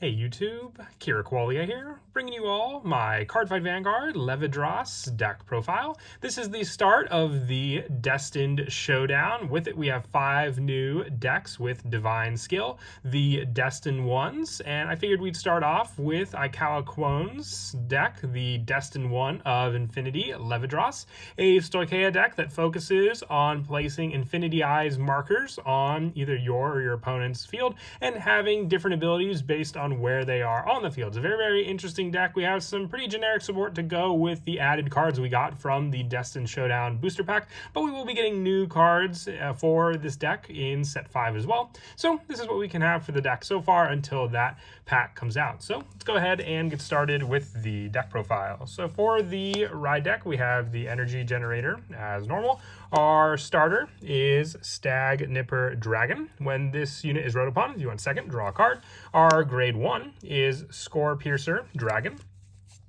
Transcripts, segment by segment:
Hey YouTube, Kira Qualia here, bringing you all my Cardfight Vanguard Levidras deck profile. This is the start of the Destined Showdown. With it we have 5 new decks with Divine Skill, the Destined ones, and I figured we'd start off with Ikawa Kwon's deck, the Destined one of Infinity Levidras, a Stoicheia deck that focuses on placing Infinity Eyes markers on either your or your opponent's field and having different abilities based on where they are on the field. It's a very, very interesting deck. We have some pretty generic support to go with the added cards we got from the Destined Showdown booster pack, but we will be getting new cards for this deck in set 5 as well. So this is what we can have for the deck so far until that pack comes out. So let's go ahead and get started with the deck profile. So for the ride deck, we have the energy generator as normal. Our starter is Stag Nipper Dragon. When this unit is rode upon, if you want second, draw a card. Our grade 1 is Score Piercer Dragon.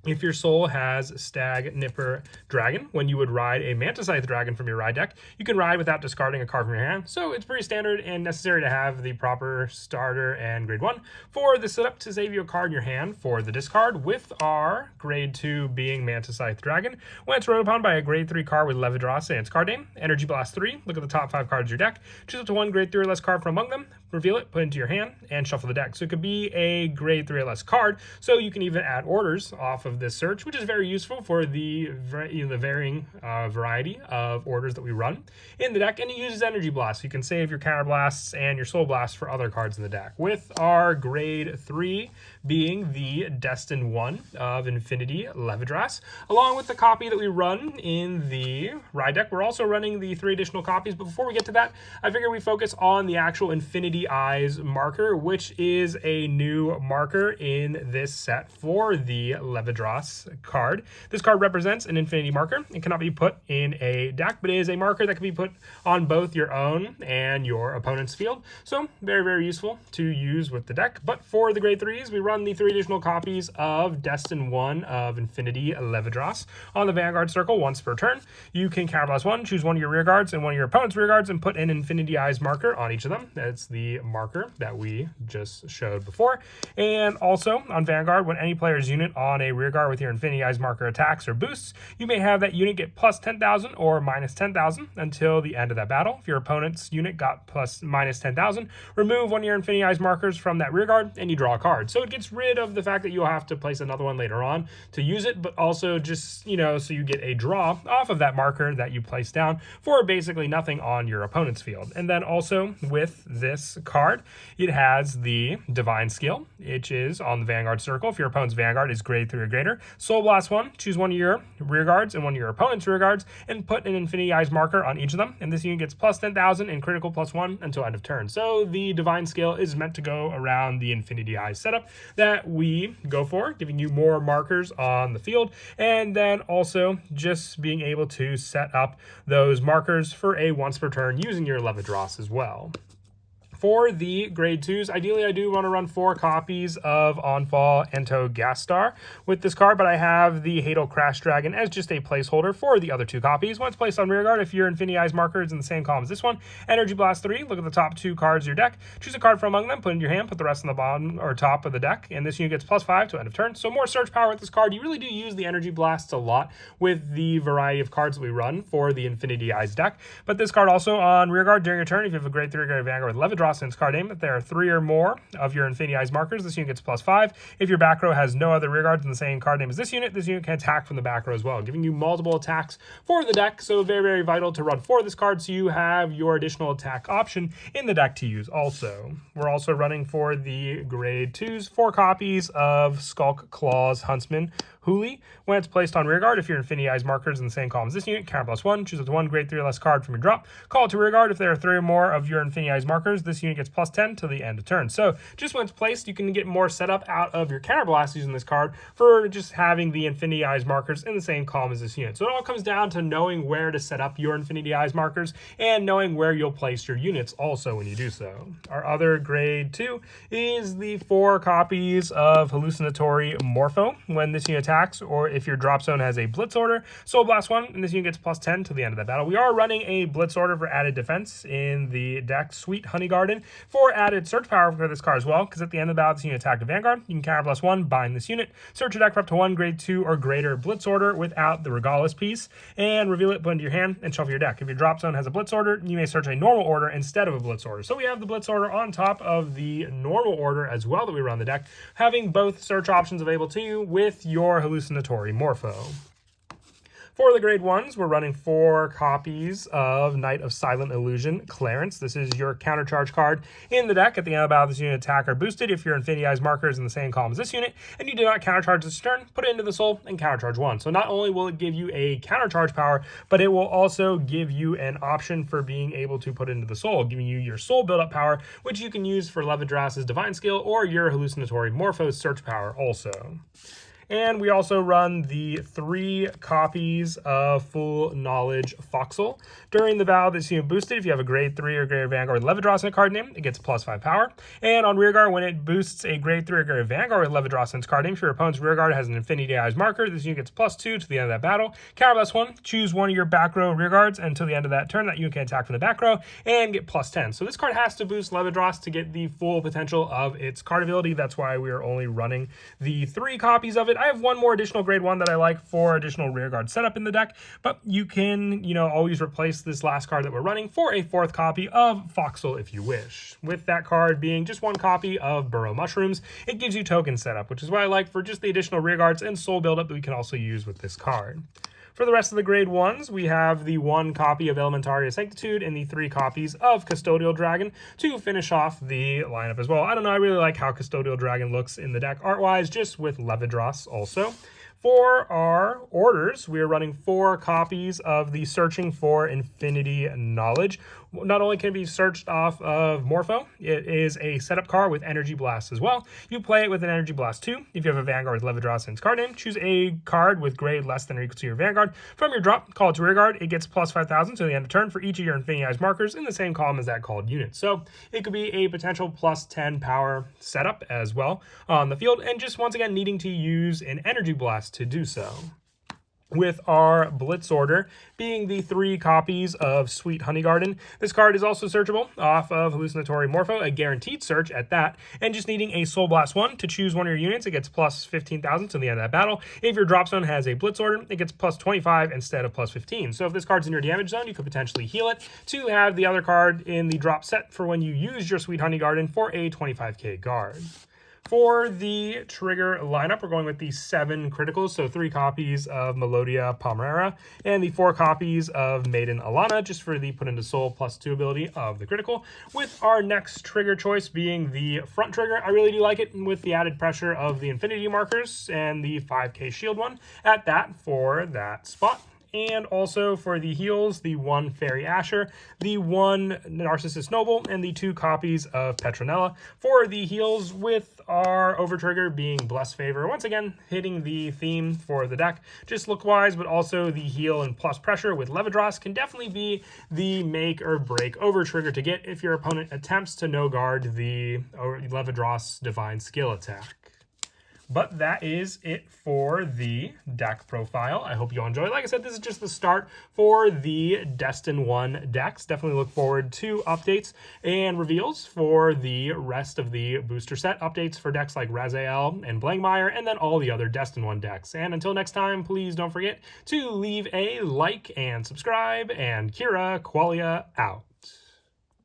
If your soul has Stag Nipper Dragon, when you would ride a Mantis-Scythe Dragon from your ride deck, you can ride without discarding a card from your hand. So it's pretty standard and necessary to have the proper starter and grade 1 for the setup to save you a card in your hand for the discard, with our grade 2 being Mantis-Scythe Dragon. When it's rode upon by a grade 3 card with Levidras and its card name, Energy Blast 3, look at the top 5 cards of your deck, choose up to 1 grade 3 or less card from among them, reveal it, put it into your hand, and shuffle the deck. So it could be a grade 3 or less card, so you can even add orders off of this search, which is very useful for the varying variety of orders that we run in the deck. And it uses Energy Blast, so you can save your Counter Blasts and your Soul Blasts for other cards in the deck, with our grade 3 being the Destined one of Infinity Levidras. Along with the copy that we run in the ride deck, we're also running the 3 additional copies, but before we get to that, I figure we focus on the actual Infinity Eyes marker, which is a new marker in this set for the Levidras card. This card represents an infinity marker. It cannot be put in a deck, but it is a marker that can be put on both your own and your opponent's field. So very, very useful to use with the deck. But for the grade 3s, we run the 3 additional copies of Destined 1 of Infinity Levidras on the Vanguard circle once per turn. You can counterblast 1, choose one of your rear guards and one of your opponent's rear guards, and put an Infinity Eyes marker on each of them. That's the marker that we just showed before. And also on Vanguard, when any player's unit on a rear guard with your Infinity Eyes marker attacks or boosts, you may have that unit get plus 10,000 or minus 10,000 until the end of that battle. If your opponent's unit got minus 10,000, remove one of your Infinity Eyes markers from that rear guard and you draw a card. So it gets rid of the fact that you'll have to place another one later on to use it, but also just, so you get a draw off of that marker that you place down for basically nothing on your opponent's field. And then also with this card, it has the Divine Skill, which is on the Vanguard circle. If your opponent's Vanguard is grade 3 or greater, Soul Blast 1, choose one of your rear guards and one of your opponent's rear guards, and put an Infinity Eyes marker on each of them. And this unit gets plus 10,000 and critical plus 1 until end of turn. So the Divine Skill is meant to go around the Infinity Eyes setup that we go for, giving you more markers on the field, and then also just being able to set up those markers for a once per turn using your Levidras as well. For the grade 2s, ideally I do want to run 4 copies of Onfall Ento Gastar with this card, but I have the Hadal Crash Dragon as just a placeholder for the other 2 copies. Once placed on rear guard, if your Infinity Eyes marker is in the same column as this one, Energy Blast 3, look at the top 2 cards of your deck, choose a card from among them, put it in your hand, put the rest on the bottom or top of the deck, and this unit gets plus 5 to end of turn. So more search power with this card. You really do use the Energy Blasts a lot with the variety of cards that we run for the Infinity Eyes deck. But this card also on rear guard during your turn, if you have a grade 3 grade Vanguard with Levidras in its card name, if there are 3 or more of your Infinity Eyes markers, this unit gets plus 5. If your back row has no other rear guards in the same card name as this unit can attack from the back row as well, giving you multiple attacks for the deck. So very, very vital to run for this card so you have your additional attack option in the deck to use also. We're also running for the grade 2s 4 copies of Skulk Claws Huntsman Huli. When it's placed on rear guard, if your Infinity Eyes markers in the same column as this unit, counter plus 1, choose up to 1 grade 3 or less card from your drop, call it to rear guard. If there are 3 or more of your Infinity Eyes markers, this unit gets plus 10 till the end of turn. So just when it's placed, you can get more setup out of your counter blast using this card for just having the Infinity Eyes markers in the same column as this unit. So it all comes down to knowing where to set up your Infinity Eyes markers and knowing where you'll place your units also when you do so. Our other grade 2 is the 4 copies of Hallucinatory Morpho. When this unit attacks, attacks, or if your drop zone has a Blitz order, Soul Blast 1, and this unit gets plus 10 to the end of that battle. We are running a Blitz order for added defense in the deck Sweet Honey Garden for added search power for this card as well, because at the end of the battle, this unit attacked a Vanguard. You can counter plus 1, bind this unit, search your deck for up to 1 grade 2 or greater Blitz order without the Regardless piece, and reveal it, put into your hand, and shuffle your deck. If your drop zone has a Blitz order, you may search a normal order instead of a Blitz order. So we have the Blitz order on top of the normal order as well that we run the deck, having both search options available to you with your hallucinatory Morpho. For the grade 1s, we're running 4 copies of Knight of Silent Illusion Clarence. This is your countercharge card in the deck. At the end of the battle, this unit attack are boosted if your Infinity Eyes marker is in the same column as this unit, and you do not countercharge this turn, put it into the soul and countercharge 1. So not only will it give you a countercharge power, but it will also give you an option for being able to put it into the soul, giving you your soul buildup power, which you can use for Levidras' Divine Skill or your hallucinatory Morphos search power also. And we also run the 3 copies of Full Knowledge Foxel. During the battle, this unit boosted. If you have a grade 3 or greater Vanguard with Levidras in a card name, it gets plus 5 power. And on rearguard, when it boosts a grade 3 or greater Vanguard with Levidras in its card name, if your opponent's rearguard has an Infinity Eyes marker, this unit gets plus 2 to the end of that battle. Counter plus 1, choose one of your back row rearguards until the end of that turn. That unit can attack from the back row and get plus 10. So this card has to boost Levidras to get the full potential of its card ability. That's why we are only running the 3 copies of it. I have one more additional grade 1 that I like for additional rearguard setup in the deck, but you can, always replace this last card that we're running for a 4th copy of Foxel if you wish. With that card being just 1 copy of Burrow Mushrooms, it gives you token setup, which is what I like for just the additional rearguards and soul buildup that we can also use with this card. For the rest of the grade 1s, we have the 1 copy of Elementaria Sanctitude and the 3 copies of Custodial Dragon to finish off the lineup as well. I don't know, I really like how Custodial Dragon looks in the deck art-wise, just with Levidras also. For our orders, we are running 4 copies of the Searching for Infinity Knowledge. Not only can it be searched off of Morpho, it is a setup card with Energy Blast as well. You play it with an Energy Blast 2. If you have a Vanguard with Levidras in its card name, choose a card with grade less than or equal to your Vanguard. From your drop, call it to rearguard. It gets plus 5,000 to the end of turn for each of your Infinity Eyes markers in the same column as that called unit. So it could be a potential plus 10 power setup as well on the field, and just once again needing to use an Energy Blast to do so. With our Blitz order being the 3 copies of Sweet Honey Garden. This card is also searchable off of Hallucinatory Morpho, a guaranteed search at that, and just needing a Soul Blast 1 to choose one of your units, it gets plus 15,000 to the end of that battle. If your drop zone has a Blitz order, it gets plus 25 instead of plus 15. So if this card's in your damage zone, you could potentially heal it to have the other card in the drop set for when you use your Sweet Honey Garden for a 25k guard. For the trigger lineup, we're going with the 7 criticals, so 3 copies of Melodia Palmera and the 4 copies of Maiden Alana, just for the put into soul plus 2 ability of the critical. With our next trigger choice being the front trigger, I really do like it with the added pressure of the Infinity markers and the 5k shield one at that for that spot. And also for the heals, the 1 Fairy Asher, the 1 Narcissus Noble, and the 2 copies of Petronella. For the heals, with our Overtrigger being Bless Favor, once again hitting the theme for the deck, just look-wise, but also the heal and plus pressure with Levidras can definitely be the make or break Overtrigger to get if your opponent attempts to no-guard the Levidras Divine Skill attack. But that is it for the deck profile. I hope you all enjoy. Like I said, this is just the start for the Destin 1 decks. Definitely look forward to updates and reveals for the rest of the booster set. Updates for decks like Raziel and Blankmeyer, and then all the other Destin 1 decks. And until next time, please don't forget to leave a like and subscribe. And Kira Qualia out.